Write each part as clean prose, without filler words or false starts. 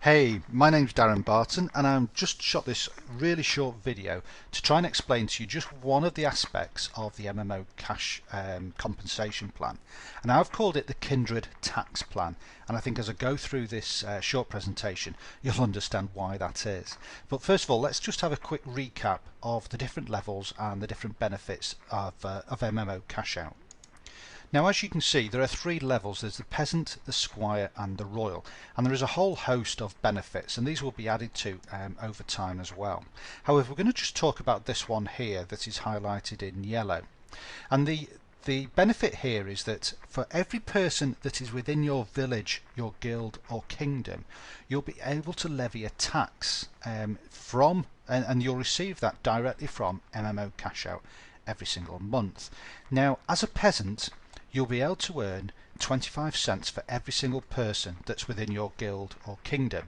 Hey, my name's Darren Barton and I've just shot this really short video to try and explain to you just one of the aspects of the MMO cash compensation plan. And I've called it the Kindred Tax Plan, and I think as I go through this short presentation you'll understand why that is. But first of all, let's just have a quick recap of the different levels and the different benefits of MMO Cashout. Now, as you can see, there are three levels. There's the peasant, the squire and the royal, and there is a whole host of benefits, and these will be added to over time as well. However, we're going to just talk about this one here that is highlighted in yellow, and the benefit here is that for every person that is within your village, your guild or kingdom, you'll be able to levy a tax and you'll receive that directly from MMO Cashout every single month. Now, as a peasant, you'll be able to earn 25 cents for every single person that's within your guild or kingdom.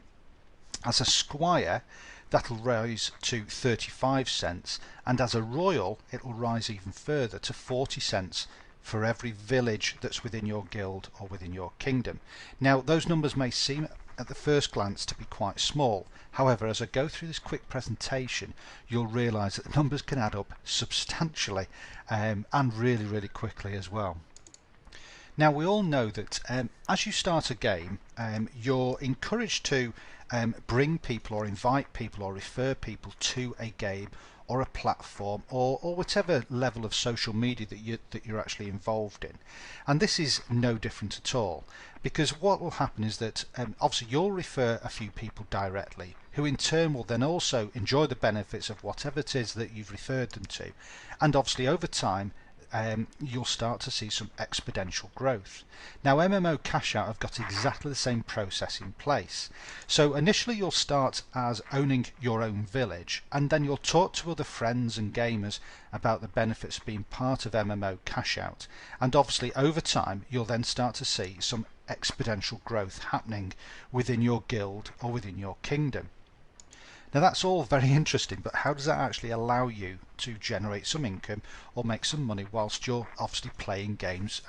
As a squire, that'll rise to 35 cents, and as a royal it'll rise even further to 40 cents for every village that's within your guild or within your kingdom. Now, those numbers may seem at the first glance to be quite small. However, as I go through this quick presentation, you'll realise that the numbers can add up substantially and really quickly as well. Now, we all know that as you start a game, you're encouraged to bring people or invite people or refer people to a game or a platform or whatever level of social media that you're actually involved in. And this is no different at all, because what will happen is that obviously you'll refer a few people directly, who in turn will then also enjoy the benefits of whatever it is that you've referred them to, and obviously over time you'll start to see some exponential growth. Now, MMO Cashout have got exactly the same process in place. So initially you'll start as owning your own village, and then you'll talk to other friends and gamers about the benefits of being part of MMO Cashout, and obviously over time you'll then start to see some exponential growth happening within your guild or within your kingdom. Now, that's all very interesting, but how does that actually allow you to generate some income or make some money whilst you're obviously playing games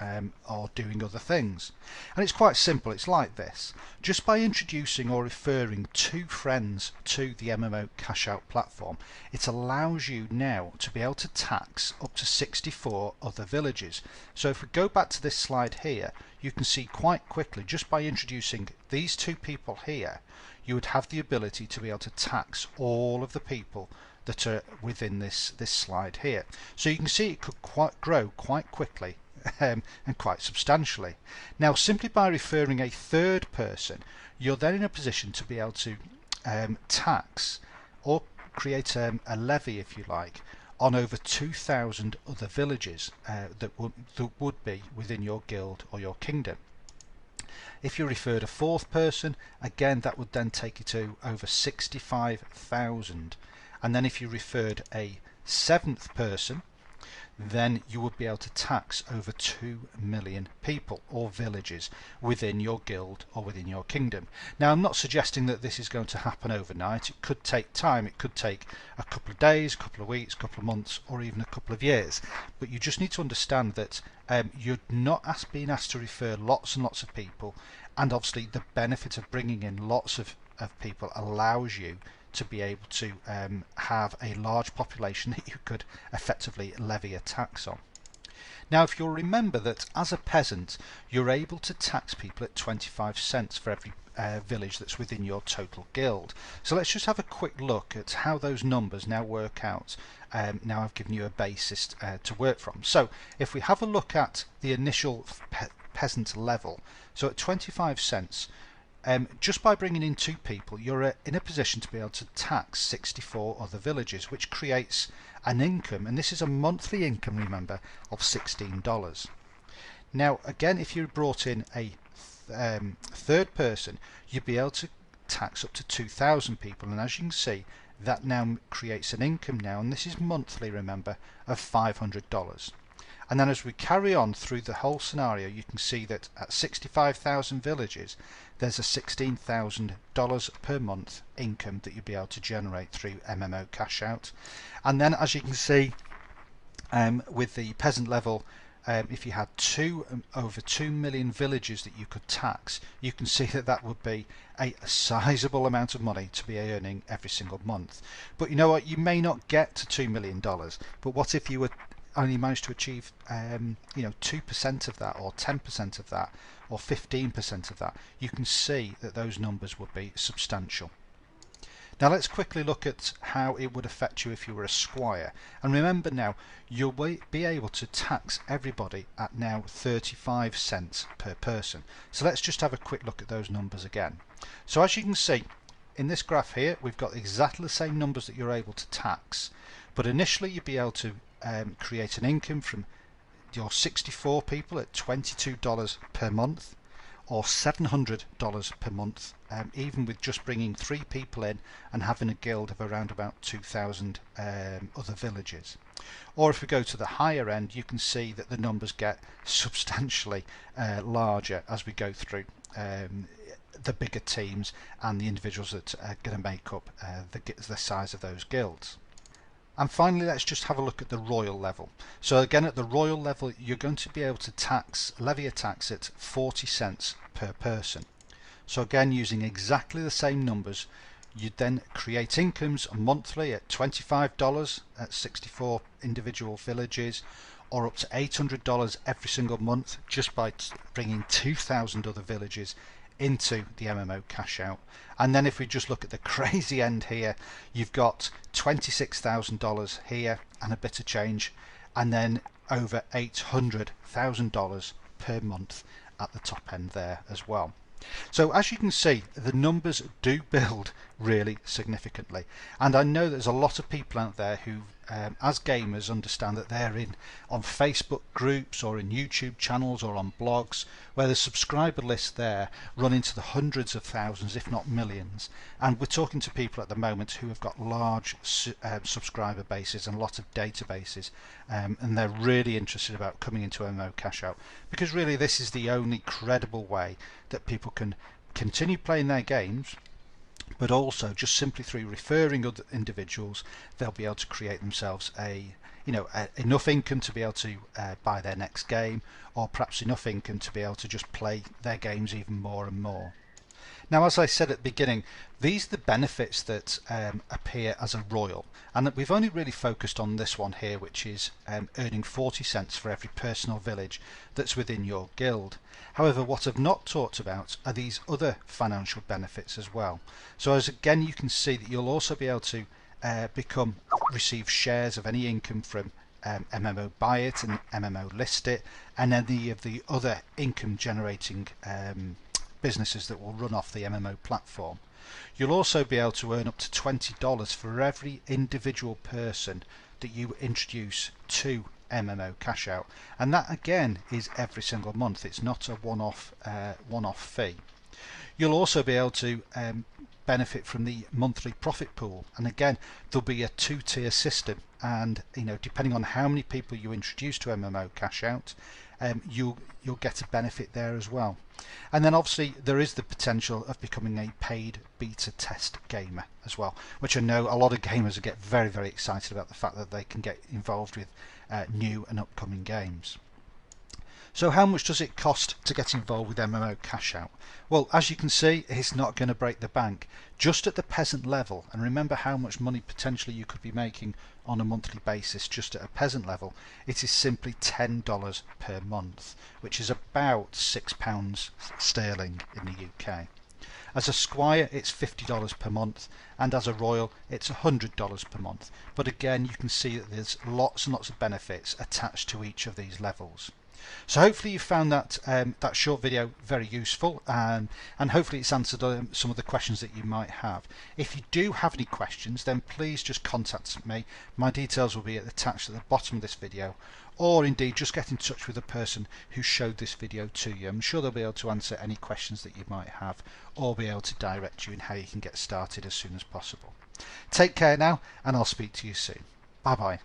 or doing other things? And it's quite simple. It's like this: just by introducing or referring two friends to the MMO Cashout platform, it allows you now to be able to tax up to 64 other villages. So if we go back to this slide here, you can see quite quickly, just by introducing these two people here, you would have the ability to be able to tax all of the people that are within this slide here. So you can see it could grow quite quickly and quite substantially. Now, simply by referring a third person, you're then in a position to be able to tax or create a levy, if you like, on over 2,000 other villages that would be within your guild or your kingdom. If you referred a fourth person, again that would then take you to over 65,000. And then if you referred a seventh person, then you would be able to tax over 2 million people or villages within your guild or within your kingdom. Now, I'm not suggesting that this is going to happen overnight. It could take time. It could take a couple of days, a couple of weeks, a couple of months, or even a couple of years. But you just need to understand that you're not being asked to refer lots and lots of people, and obviously the benefit of bringing in lots of people allows you to be able to have a large population that you could effectively levy a tax on. Now, if you'll remember that as a peasant you're able to tax people at 25 cents for every village that's within your total guild. So let's just have a quick look at how those numbers now work out. Now I've given you a basis to work from. So if we have a look at the initial peasant level, so at 25 cents, just by bringing in two people, you're in a position to be able to tax 64 other villages, which creates an income, and this is a monthly income, remember, of $16. Now, again, if you brought in a third person, you'd be able to tax up to 2,000 people, and as you can see, that now creates an income now, and this is monthly, remember, of $500. And then as we carry on through the whole scenario, you can see that at 65,000 villages, there's a $16,000 per month income that you'll be able to generate through MMO Cashout. And then, as you can see, with the peasant level, if you had over 2 million villages that you could tax, you can see that that would be a sizable amount of money to be earning every single month. But you know what, you may not get to $2 million, but what if you were only managed to achieve 2% of that, or 10% of that, or 15% of that? You can see that those numbers would be substantial. Now let's quickly look at how it would affect you if you were a squire. And remember now, you'll be able to tax everybody at now 35 cents per person. So let's just have a quick look at those numbers again. So as you can see in this graph here, we've got exactly the same numbers that you're able to tax, but initially you'd be able to create an income from your 64 people at $22 per month, or $700 per month, even with just bringing 3 people in and having a guild of around about 2,000 other villages. Or if we go to the higher end, you can see that the numbers get substantially larger as we go through the bigger teams and the individuals that are going to make up the size of those guilds. And finally, let's just have a look at the royal level. So again, at the royal level, you're going to be able to levy a tax at 40 cents per person. So again, using exactly the same numbers, you'd then create incomes monthly at $25 at 64 individual villages, or up to $800 every single month just by bringing 2,000 other villages into the MMO Cashout. And then if we just look at the crazy end here, you've got $26,000 here and a bit of change, and then over $800,000 per month at the top end there as well. So as you can see, the numbers do build really significantly, and I know there's a lot of people out there who as gamers understand that they're on Facebook groups or in YouTube channels or on blogs where the subscriber lists there run into the hundreds of thousands, if not millions, and we're talking to people at the moment who have got large subscriber bases and a lot of databases, and they're really interested about coming into MMO Cashout, because really this is the only credible way that people can continue playing their games, but also just simply through referring other individuals, they'll be able to create themselves enough income to be able to buy their next game, or perhaps enough income to be able to just play their games even more and more. Now, as I said at the beginning, these are the benefits that appear as a royal, and that we've only really focused on this one here, which is earning 40 cents for every person or village that's within your guild. However, what I've not talked about are these other financial benefits as well. So as again you can see that you'll also be able to receive shares of any income from MMO Buy It and MMO List It, and any of the other income generating businesses that will run off the MMO platform. You'll also be able to earn up to $20 for every individual person that you introduce to MMO Cashout, and that again is every single month. It's not a one-off fee. You'll also be able to benefit from the monthly profit pool, and again there'll be a 2-tier system, and depending on how many people you introduce to MMO Cashout, you'll get a benefit there as well. And then obviously there is the potential of becoming a paid beta test gamer as well, which I know a lot of gamers get very, very excited about the fact that they can get involved with new and upcoming games. So how much does it cost to get involved with MMO Cashout? Well, as you can see, it's not going to break the bank. Just at the peasant level, and remember how much money potentially you could be making on a monthly basis just at a peasant level, it is simply $10 per month, which is about £6 sterling in the UK. As a squire it's $50 per month, and as a royal it's $100 per month. But again, you can see that there's lots and lots of benefits attached to each of these levels. So hopefully you found that that short video very useful, and hopefully it's answered some of the questions that you might have. If you do have any questions, then please just contact me. My details will be attached at the bottom of this video, or indeed just get in touch with the person who showed this video to you. I'm sure they'll be able to answer any questions that you might have, or be able to direct you in how you can get started as soon as possible. Take care now, and I'll speak to you soon. Bye bye.